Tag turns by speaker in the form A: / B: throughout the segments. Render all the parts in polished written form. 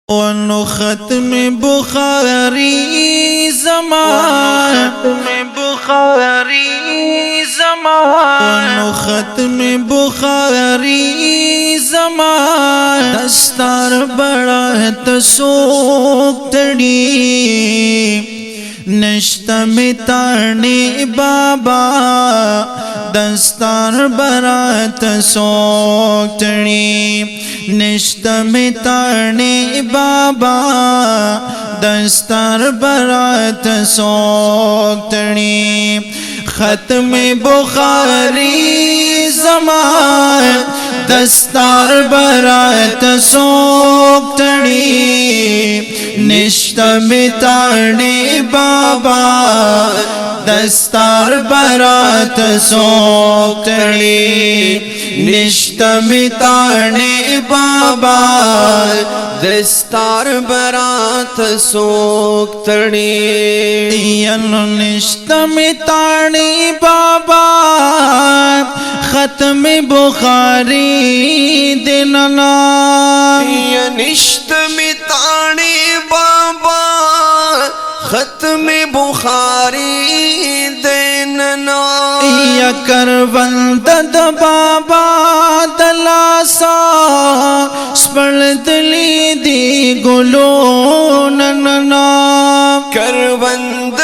A: वनो ختم बुखारी ज़मान वनो ختم बुखारी ज़मान दस्तार बड़ा है तसोक तड़ी नश्ता मिताने बाबा दस्तार बड़ा तसोक तड़ी निश्ता मिताने बाबा दस्तार बरात सोक्तनी ख़त्म बुखारी ज़मान दस्तार बरात सोक्तनी निश्ता मिताने बाबा दस्तार बरात सोक्तनी निश्ता मिताने बाबा
B: दस्तार बरात सोक्तनी
A: निश्ता मिताने बाबा ख़त्म बुखारी दिनना
B: निश्त मिताने बाबा ख़त्म बुखारी देनना
A: या करवंद बाबा दलासा स्पर्धली दी गुलो ननना
B: करवंद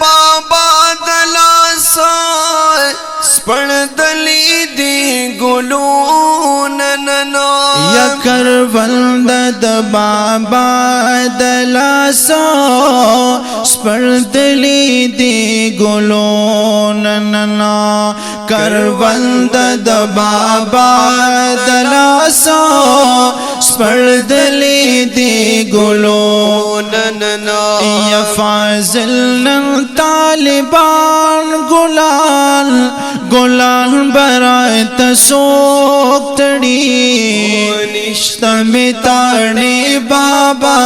B: बाबा दलासा स्पर्धली दी गुलो ननना
A: या करवंद बाबा दलासा स्पर्धली दी गुलो ननना करवंद बाबा दलासा स्पर्धली दी गुलो
B: ननना
A: या फाजिल तालिबान गुलाल गुलाल बरात सोक्तड़ी निश्ता मिताने बाबा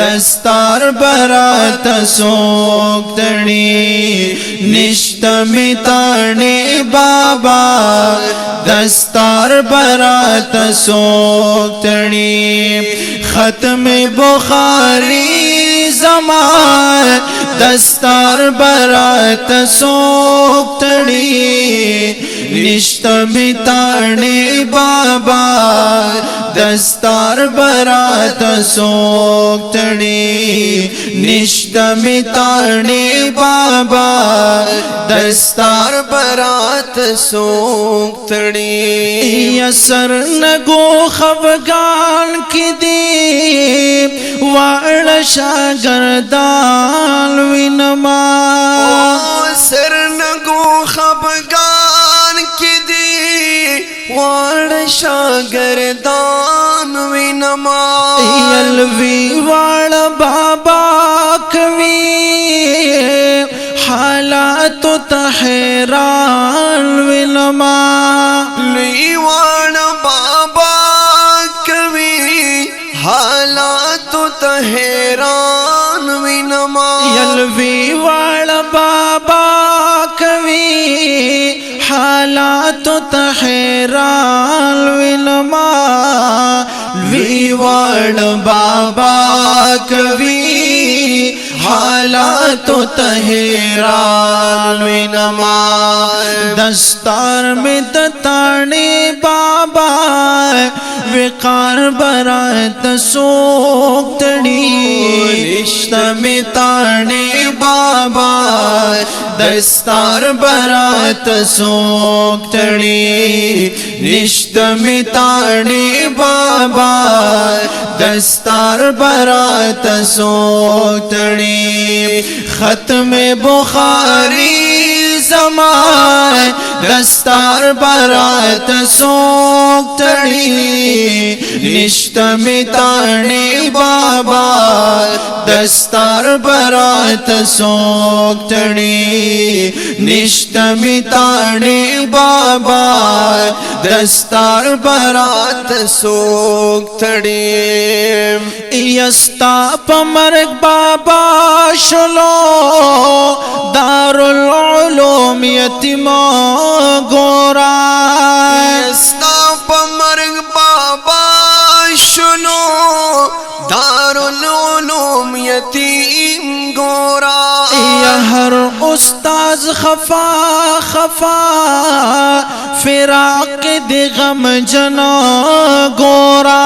A: दस्तार बरात सोक्तड़ी निश्ता मिताने बाबा दस्तार बरात सोक्तड़ी ख़त्म बुखारी ज़मान दस्तार बरात सोक्तड़ी निश्ता मिताने बाबा दस्तार बरात सोक्तड़ी निश्ता मिताने बाबा दस्तार
B: बरात सोक्तड़ी
A: यसर नगो खफगान की दी वाड़ शागरदान विनमा
B: सर नगो खफगान की दी वाड़ शागरदान विनमा
A: अलवी वाड़ बाबा कवि हालात तहरान विनमा
B: वाड़ बाबा कवि हालात तहरान विनमा
A: यलवी वाड़ बाबा कवि हालात तहरान विनमा वाड़ बाबा कवि हालात तहरान विनमा दस्तार में तताने बाबा विकार बरात सोक्तड़ी निश्ता मिताने बाबा दस्तार बरात सोक्तड़ी निश्ता मिताने बाबा दस्तार बरात सोक्तड़ी ख़त्म बुखारी ज़मान दस्तार बरात सोक्तड़ी निश्ता मिताने बाबा दस्तार बरात सोक्तड़ी निश्ता मिताने बाबा दस्तार बरात सोक्तड़ी यस्ता पमरक बाबा शलो दारुल उलूम यतीमा गोरा
B: पमरक बाबा सुनो यतीम गोरा
A: या हर उस्ताद खफा खफा फिराक दे गम जना गोरा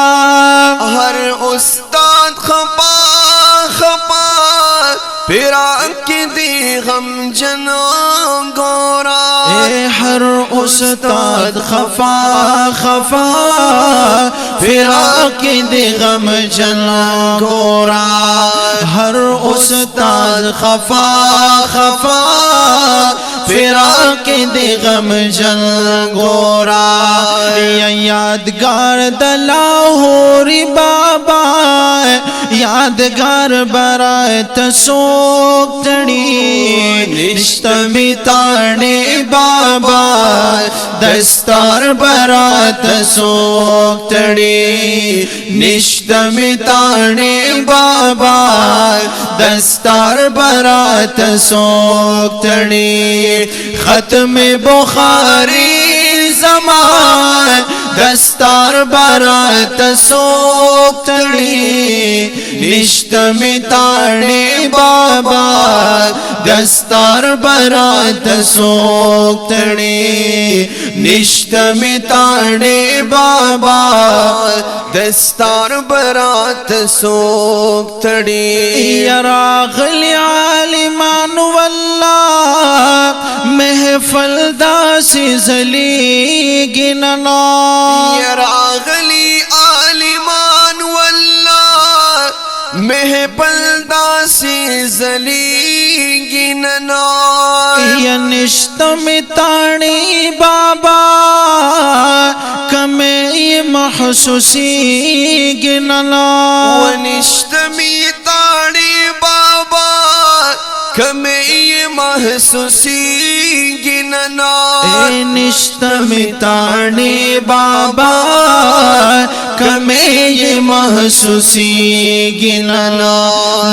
B: हर उस्ताद खपा खपा फिराक दे गम जना गोरा
A: हर उस्ताद खफा खफा फिराक दे गम जना गोरा हर उस्ताद खफा खफा फिराक दे गम जना गोरा या यादगार दलाहोरी बाबा यादगार बरात सोक्तड़ी निश्त मिताने बाबा दस्तार बरात सोक्तड़ी निश्त मिताने बाबा दस्तार बरात सोक्तड़ी खत्म बुखारी ज़मान दस्तार बरात सोक्तड़ी निश्त मिताने बाबा दस्तार बरात सोक्तड़ी निश्त मिताने बाबा दस्तार बरात सोक्तड़ी या रागल आलिमान वल्लाह महफल दासी जली गिनना
B: या रागली आलिमान वल्लाह महफल दासी जली गिनना
A: या निश्त मितानी बाबा कमे ये महसूसी गिनना
B: वनिश्त मितानी बाबा कमे ये महसूसी गिनना
A: निश्त मिताने बाबा कमे ये महसूसी गिनना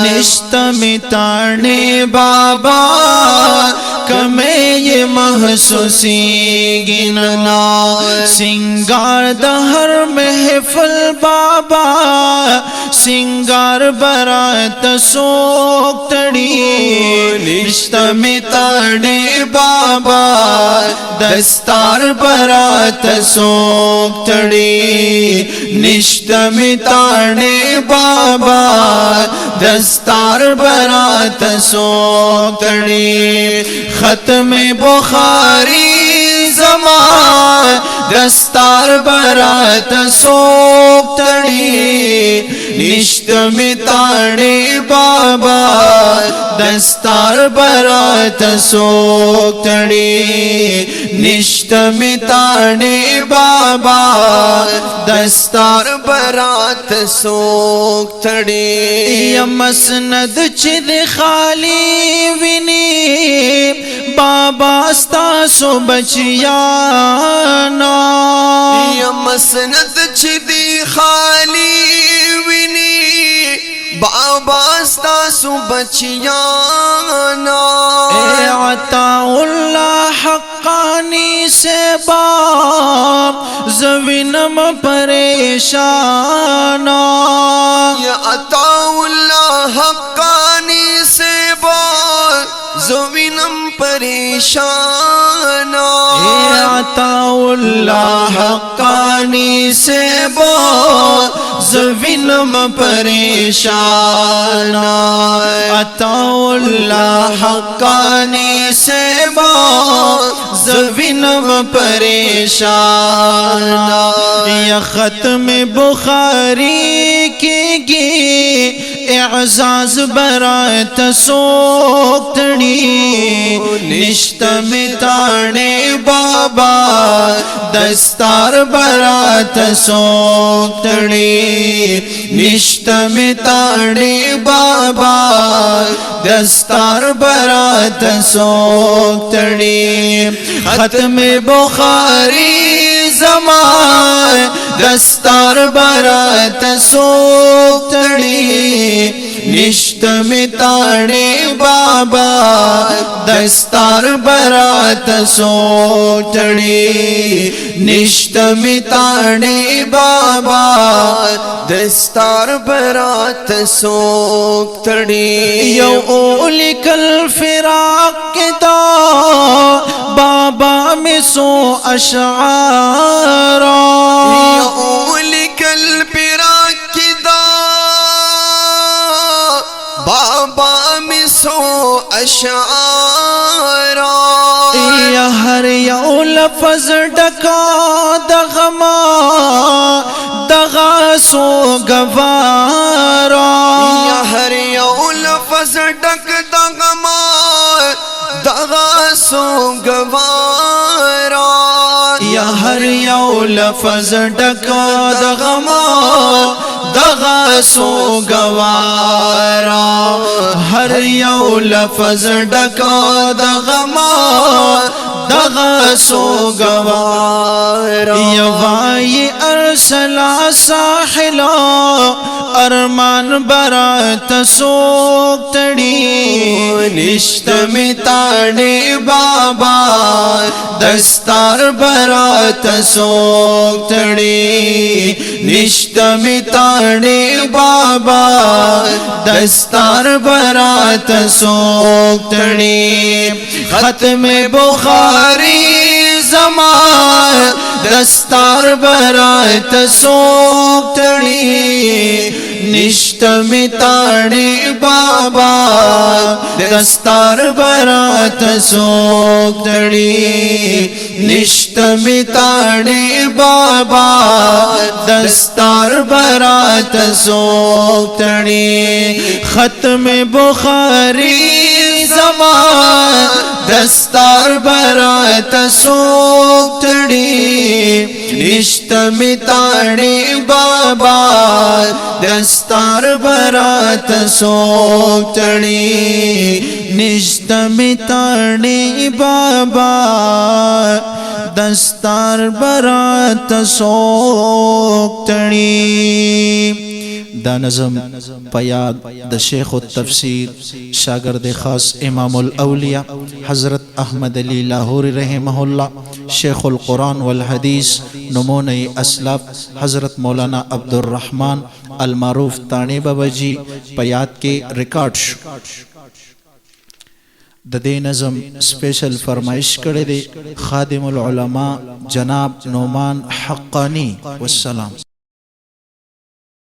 A: निश्त मिताने बाबा कमे ये महसूसी गिनना सिंगार दहर महफल बाबा सिंगार बरात सोक्तड़ी निश्त मिताने बाबा दस्तार बरात सोक्तड़ी निश्त मिताने बाबा दस्तार बरात सोक्तड़ी खत्म बुखारी ज़मान दस्तार बरात सोक्तड़ी निश्त मिताने बाबा दस्तार बरात सोक्तड़ी निश्त मिताने बाबा दस्तार बरात सोक्तड़ी या मसनद चिद खाली विनी बाबा स्तासो बचियाना
B: या मसनद चिदी खाली विनी बाबा स्तासु बचियाना
A: अताउल्लाह हक्कानी से बाप ज़वीनम परेशाना
B: या अताउल्लाह हक्कानी से बाप ज़वीनम परेशाना
A: अताउल्लाह हक्कानी से बाप ज़वीनम परेशाना अताउल्लाह हक्कानी से बाप ज़वीनम परेशाना या ख़त्म बुखारी की एजाज बरात सोक्तड़ी निश्त मिताने बाबा दस्तार बरात सोक्तड़ी निश्त मिताने बाबा दस्तार बरात सोक्तड़ी खत्म बुखारी ज़मान दस्तार बरात सोक्तड़ी निश्त نشت می تاڑے بابا دستار برات سوک تڑی نشت می تاڑے بابا
B: دستار برات سوک تڑی
A: یو اولی کل فراق کے دا بابا میں سو اشعار
B: اولی کل فراق کی دا بابا میں سو اشعار
A: یا ہر یو لفظ ڈکا دغما دغا سو گوارا
B: یا ہر یو لفظ ڈک دغما دغا سو گوارا
A: یا ہر یو لفظ ڈکا دغما دغا سو گوارا ہر یو لفظ ڈکا دغما دغا سو گوارا یوائی ارسلا ساحلا ارمان برات سوک تڑی نشت میں تاڑے بابا دستار برات سوک تڑی نشت میں تاڑے بابا دستار برات سوک تڑی ختم بخاری زمان دستار برات سوک تڑی نشت میں تاڑے بابا دستار برات سوک تڑی نشت میں تاڑے بابا دستار برات سوک تڑی ختم بخاری زمان دستار برات سوک تڑی نشت میں تاڑے بابا دستار برات سوک تڑی نشت میں تاڑے بابا دستار برات سوک تڑی دا نظم پیاد دا شیخ التفسیر شاگرد خاص امام الاولیاء حضرت احمد علی لاہوری رحمہ اللہ شیخ القرآن والحدیث نمونہ اسلاف حضرت مولانا عبد الرحمن المعروف تانے بابا جی پیاد کے ریکارڈ شو دا دے نظم سپیشل فرمائش کرے دے خادم العلماء جناب نعمان حقانی والسلام.